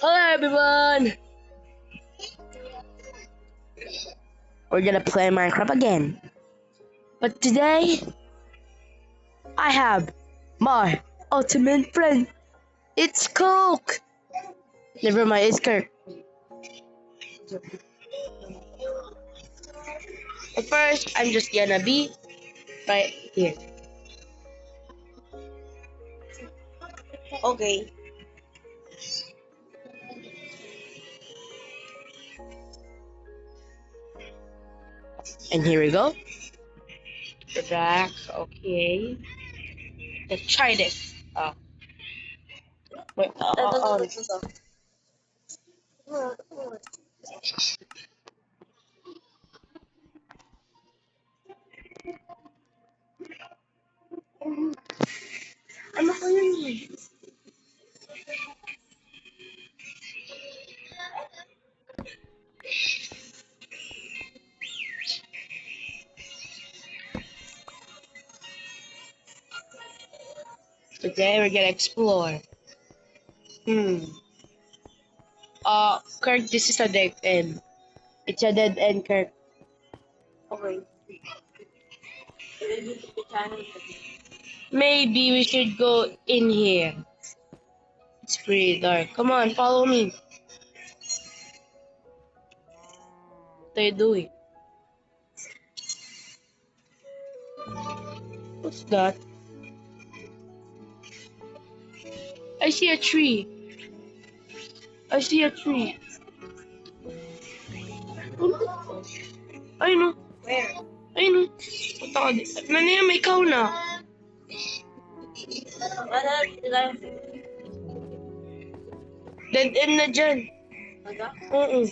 Hello everyone! We're gonna play Minecraft again. But today, I have my ultimate friend. It's Coke! Never mind, it's Kirk. But first, I'm just gonna be right here. Okay. And here we go. We're back. Okay. Let's try this. Wait, ano ko yun eh? Today we're gonna explore. Kirk, this is a dead end. It's a dead end, Kirk. Okay. Maybe we should go in here. It's pretty dark. Come on, follow me. What are you doing? What's that? I see a tree. I see a tree. Ay no. Where? Ay no. Punta ka din. Ano na yan? May ikaw na. Ano? Sila? Dead end na dyan. Ano? Oo.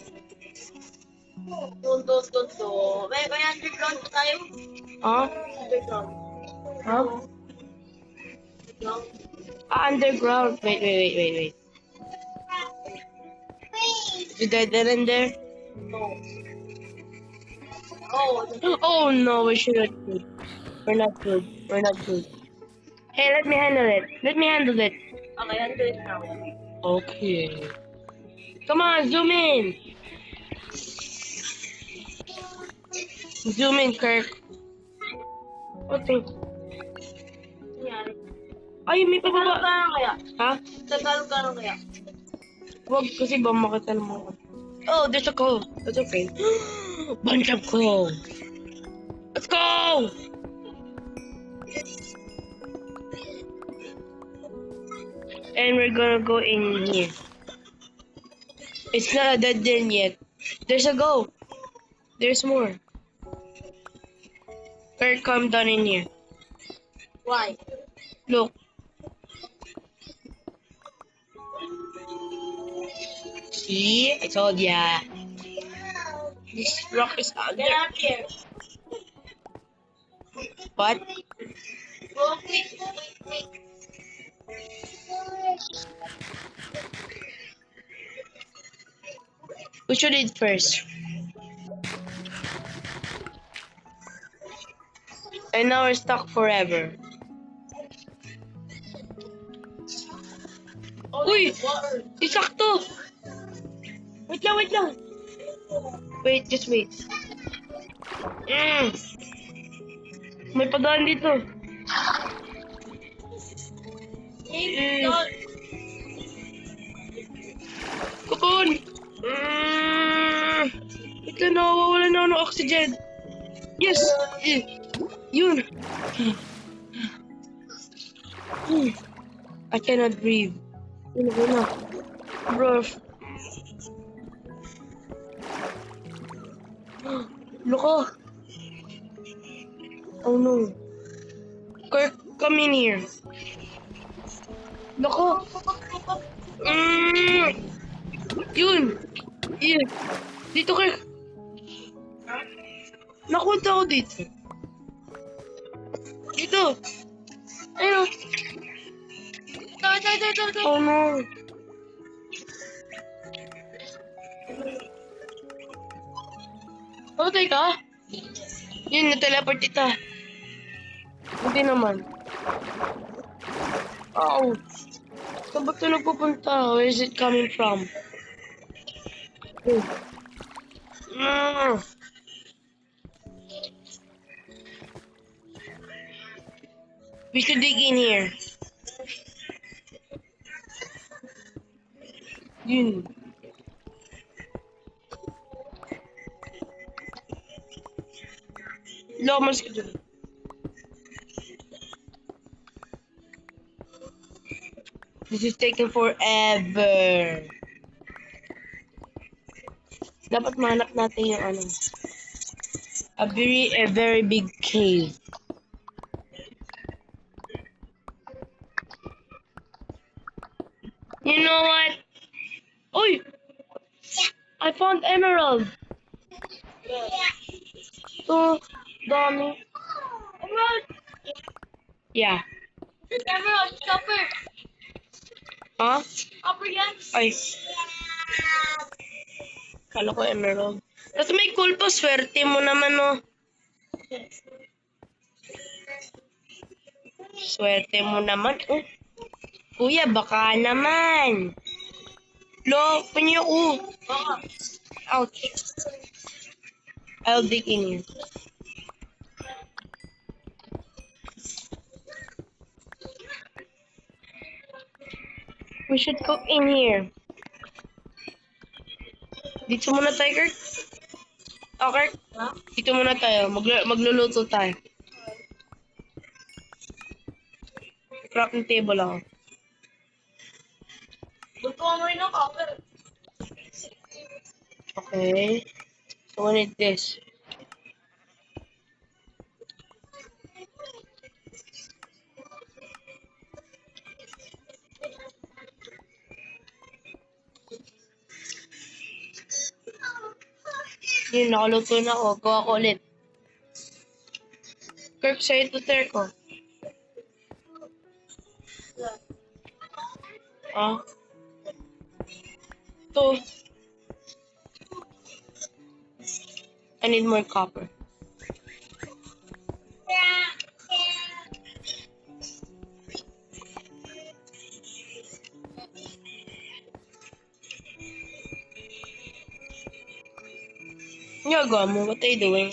Tunto. May underground pa tayo? Ha? Underground. Ha? Underground. Wait. Is there dead end there? No. Oh, Oh no, we should not good. We're not good. Hey, let me handle it. okay, under it now. Okay. Come on, zoom in. Zoom in, Kirk. Okay. Nangyari. Ay, may pababa. Tagalog kaya? Ha? Tagalog kaya? Wag kasi ba makita mo. Oh, there's a cove. That's okay. Bunch of coal. Let's go! And we're gonna go in here. It's not a dead end yet. There's a go. There's more. Kirk, come down in here. Why? Look. See? I told ya. This rock is under. Get out here. What? Go quick. We should eat first. And now we're stuck forever. Uy! Water. Isakto! Wait lang. Wait, just wait. May padaan dito. Kapon! Wait lang, nawawala na ako ng oxygen. Yes! Yun! I cannot breathe. Yun na. Bro. Loko! Oh no. Kirk, come in here. Loko! Yun! Dito, Kirk! Nakunta ako dito. Dito! Ayun! Ito. Oh no! Oh, teka! Yun, na-teleport kita. Hindi naman. Oh! Saan ba ito nagpupunta? Where is it coming from? Oh. Mm. We should dig in here. Yun. Lomas ko dyan. This is taking forever. Dapat mahanap natin yung ano. A very big cave. You know what? Oy! I found emerald. So, dami. Emerald! Yeah. Emerald! Copper! Huh? Copper yan! Ay, kala ko emerald. Tapos may kulpo, swerte mo naman, no? Swerte mo naman. Oh, kuya, baka naman. Lo, panyo ko. Baka. Ouch. I'll dig in here. We should cook in here. Dito muna tayo, Kirk. Okay. Ha? Dito muna tayo. Magluluto tayo. Crafting table ako. Lutuan mo rin ng copper. Okay. So, we need this. Yun, nakaluto na ako. Gawa ko ulit. Kirk, sa'yo ito, ko. Ah? Ito. I need more copper. Ginagawa mo? What are you doing?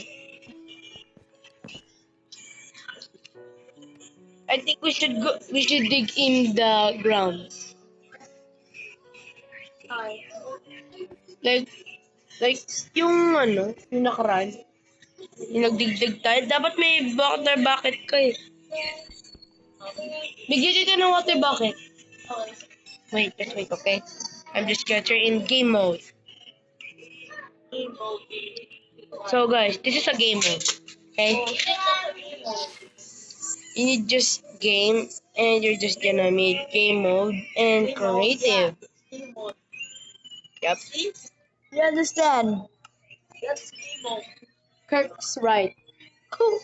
I think we should go. We should dig in the ground. Ay. Like yung ano, yung nakaraan. Yung nagdigdig tayo. Dapat may water bucket ka eh. Bigyan kita ng water bucket. Okay. Wait, just wait, okay? I'm just gonna turn in game mode. Game mode. So guys, this is a game mode. Okay? You need just game and you're just gonna make game mode and creative. Game mode. Yep. See? You understand? That's game mode. Kirk's right. Cool.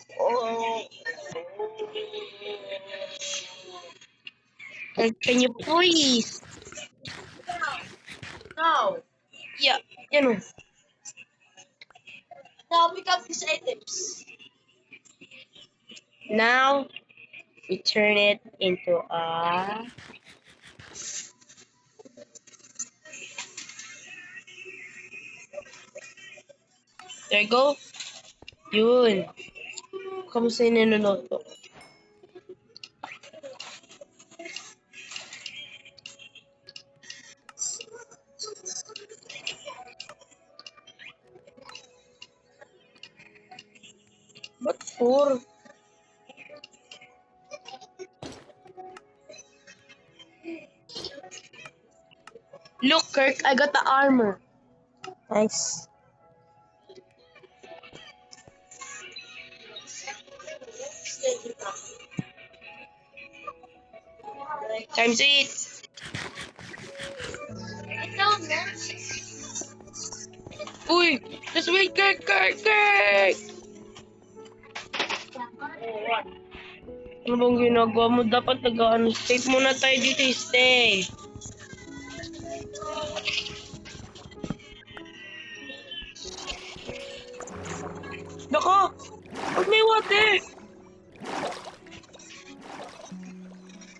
Can you please? Now. Yeah, you know. Now pick up these items. Now we turn it into a there you go. Yun. Kamusta yung niluluto? Ba't 4? Look, Kirk, I got the armor. Nice. Time to eat. Get down, man. Uy, just wait, Kirk. Ano bang ginagawa mo? Dapat stay muna tayo dito, stay. Nako! Pag may water!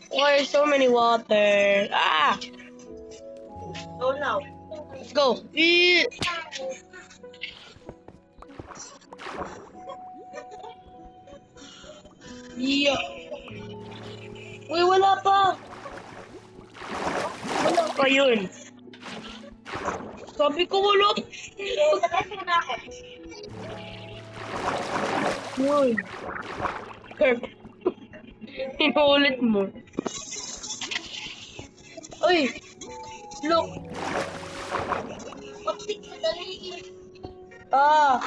Okay, there's so many water. Ah! Go now. Let's go. Eh. Yeah. Uy, wala pa. Wala pa yun. Sabi ko wala. Tapos muna ako. Yun. Kirk. Inuulit mo. Uy. Look. Pagtik, madali. Ah.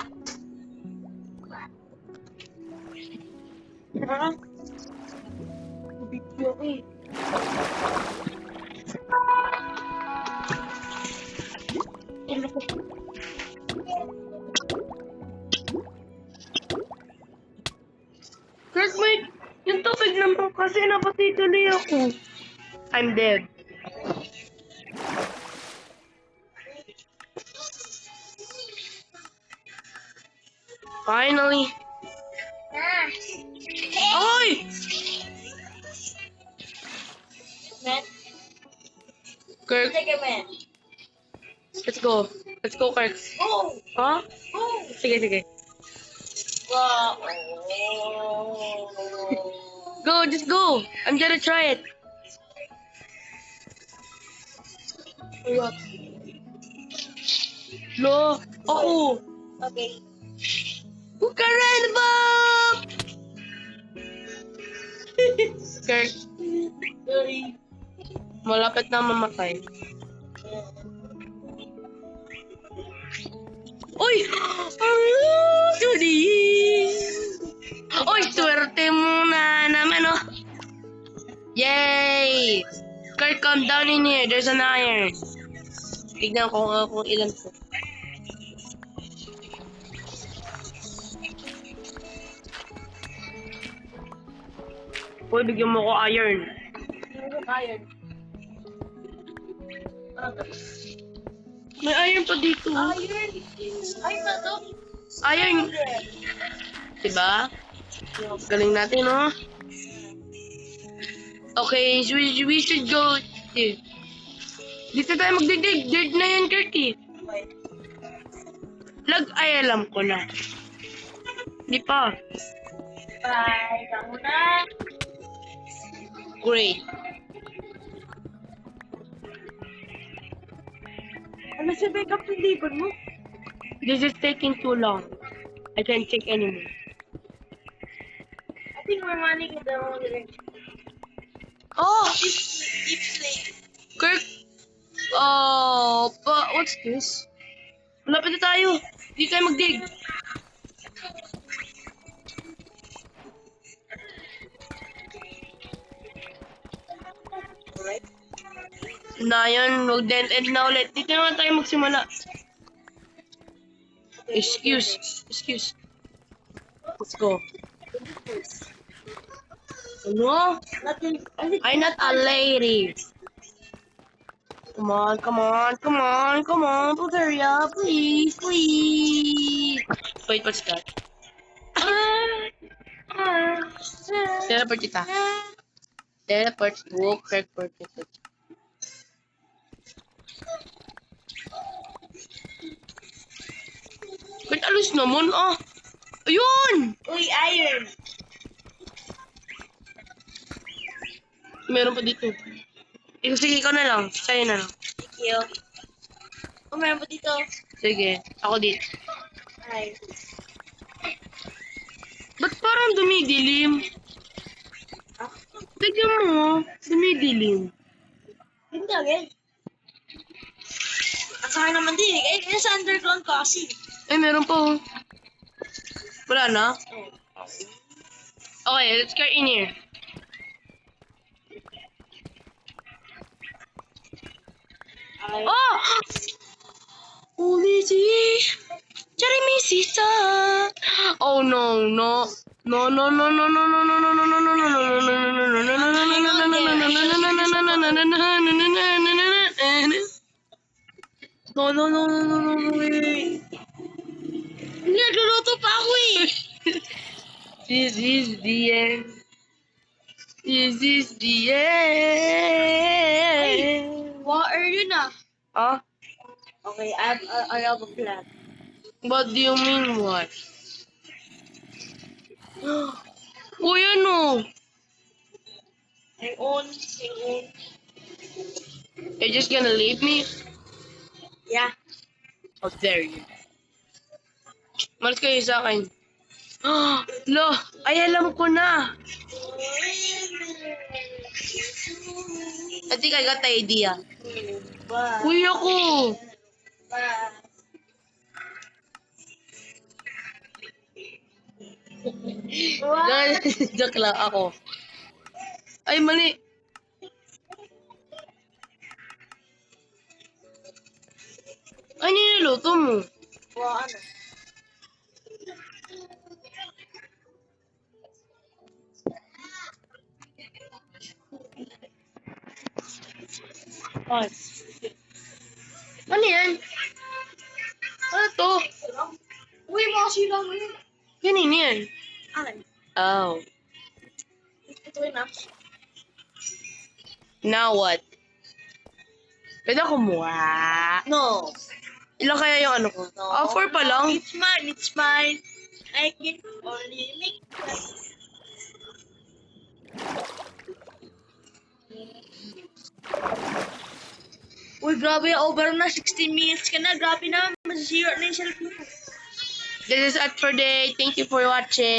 Ha? Video eh. Kirk, wait. Yung tubig naman kasi napatay tuloy ako. I'm dead. Finally. Oy! Man, Kirk, take a man. let's go. Let's go, Kirk. Go! Huh? Go! Sige, sige. Wow. Go, just go. I'm gonna try it. What? Lo, ako. Okay. Karamba! Kirk, Sorry. malapit na mamatay. Uy! Sorry! Uy, swerte mo na naman, oh. Yay! Kirk, come down in here. There's an iron. Tignan ko kung ilan po. Uy, bigyan mo ko iron. Iron. May iron pa dito. Iron. Ay, na to. Iron. Diba? Galing natin, no? Okay, so we should go. Dito tayo magdidig. Dirt na yan, Kirky. Lag, ay, alam ko na. Di pa. Bye. Kamu na. Great. Ano siya backup yung libon mo? This is taking too long. I can't take anymore. I think we're running in the wrong direction. Oh! Deep slate. Kirk! Oh, what's this? Malapit na tayo. Hindi tayo magdig. Alright. Na yun, mag-dead end na ulit. Dito naman tayo magsimula. Excuse. Let's go. Ano? Nothing. I'm not a lady. Come on. Puteria, please. Wait, what's that? Teleport kita. Teleport. Walk, teleport. Wait, alis naman, ah. Ayun! Uy, iron. Meron pa dito. Sige, ikaw na lang. Sa'yo na lang. Thank you. Oh, meron pa dito. Sige, ako dito. Ay. Ba't parang dumidilim? Ah? Tignan mo, dumidilim. Hindi agad. Ang sa akin naman din eh. Kaya sa underground kasi. Ay, meron pa, oh. Wala na? Oh. Okay, let's get in here. Ay. Oh! Holy tea. Jeremy Sita. Oh no. No. Wait. Nagluluto pa ako eh. This is the end. This is the end. Water yun ah. Ah? Okay, I have a plan. What do you mean what? Uy, ano? Hang on. You're just gonna leave me? Yeah. How dare you? Malas kayo sa akin. Lo, ay alam ko na. I think I got the idea. Bye. Uy, ako. Bye. Joke lang ako. Ay, mali. Ay, niluluto mo. Wow, ano? Ay. Ano yan? Ano to? Uy, mga silang mo yun. Ganun yan. Akin. Oh. Ito yun ah. Now what? Pwede ako kumuha. No. Ilan kaya yung ano ko? No. 4 pa lang. It's mine, it's mine. I can only lick that. Uy, grabe, over na 16 minutes ka na. Grabe na, masisira na yung cellphone mo. This is it for today. Thank you for watching.